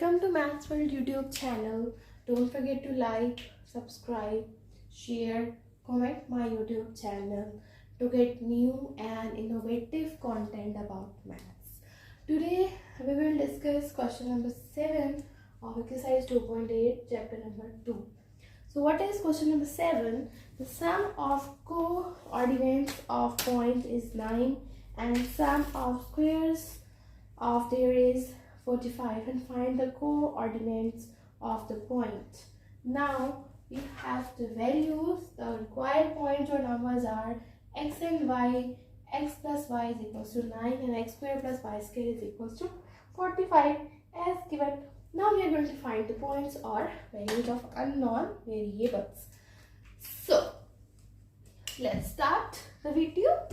Welcome to Maths World YouTube channel. Don't forget to like, subscribe, share, comment my YouTube channel to get new and innovative content about maths. Today we will discuss question number 7 of exercise 2.8 chapter number 2. So what is question number 7? The sum of coordinates of point is 9 and sum of squares of there is 45, and find the coordinates of the point. Now we have the values. The required points or numbers are x and y. X plus y is equals to 9 and x square plus y square is equals to 45 as given. Now we are going to find the points or values of unknown variables. So let's start the video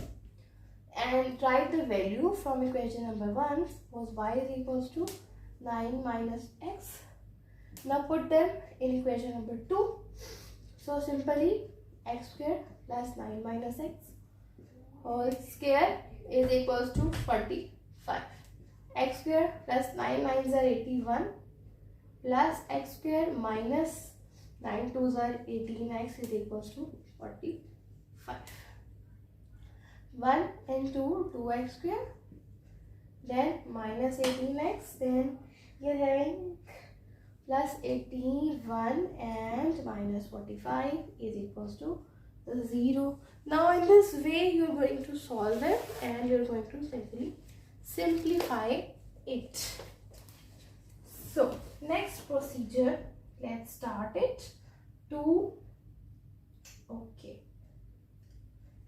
and write the value from equation number 1 was y is equals to 9 minus x. Now put them in equation number 2. So simply x square plus 9 minus x whole square is equals to 45. X square plus 9 9s are 81 plus x square minus 9 2s are 18x is equals to 45. 1 and 2, 2x square, then minus 18x, then you're having plus 81 and minus 45 is equals to 0. Now in this way you're going to solve it and you're going to simply simplify it. So next procedure, let's start it.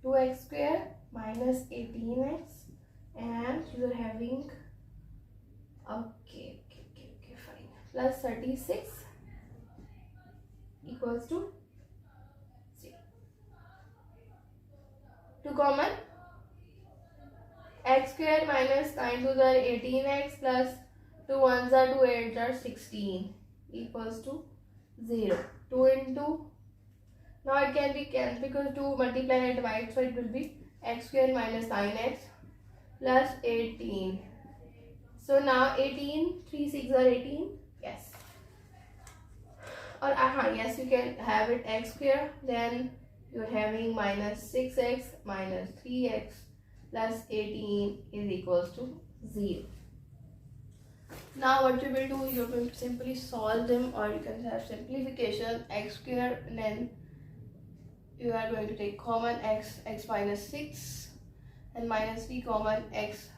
2x square minus 18x and you're having fine, plus 36 equals to 0. 2 common, x square minus 9 2s are 18x plus 2 1s are 2 8s are 16 equals to 0. 2 into, now it can be cancelled because 2 multiply and divide, so it will be x square minus 9x plus 18. So now 18, 3 6 are 18, yes. Or yes, you can have it x square, then you're having minus 6x minus 3x plus 18 is equals to 0. Now what you will do, you're going to simply solve them, or you can have simplification x square and then you are going to take common x minus 6 and minus 3 common x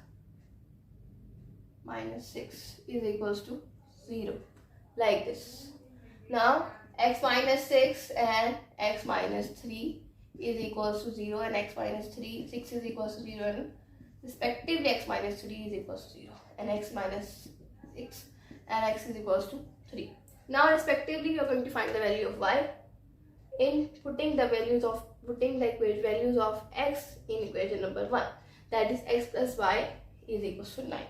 minus 6 is equals to 0, like this. Now x minus 6 and x minus 3 is equals to 0 and x minus 6 is equals to 0 and respectively x minus 3 is equals to 0 and x minus 6 and x is equals to 3. Now respectively you are going to find the value of y in putting the values of x in equation number 1, that is x plus y is equals to 9.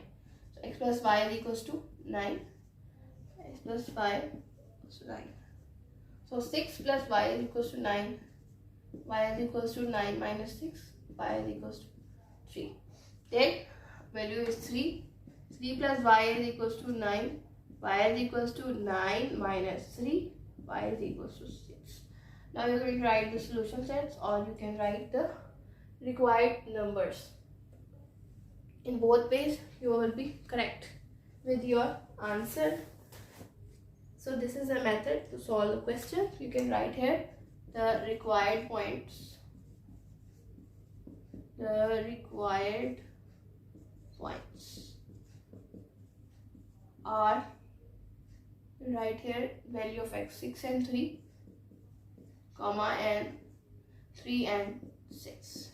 So x plus y is equals to 9, x plus y is 9. So 6 plus y is equals to 9, y is equals to 9 minus 6, y is equals to 3. Then value is 3, 3 plus y is equals to 9, y is equals to 9 minus 3, y is equals to 6. Now you're going to write the solution sets, or you can write the required numbers. In both ways you will be correct with your answer. So this is a method to solve the question. You can write here the required points. The required points are, write here value of x 6 and 3 comma and 3 and 6.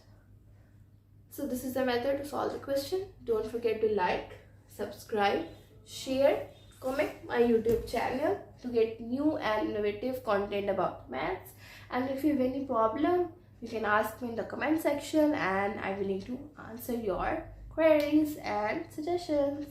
So this is the method to solve the question. Don't forget to like, subscribe, share, comment my YouTube channel to get new and innovative content about maths. And if you have any problem, you can ask me in the comment section and I'm willing to answer your queries and suggestions.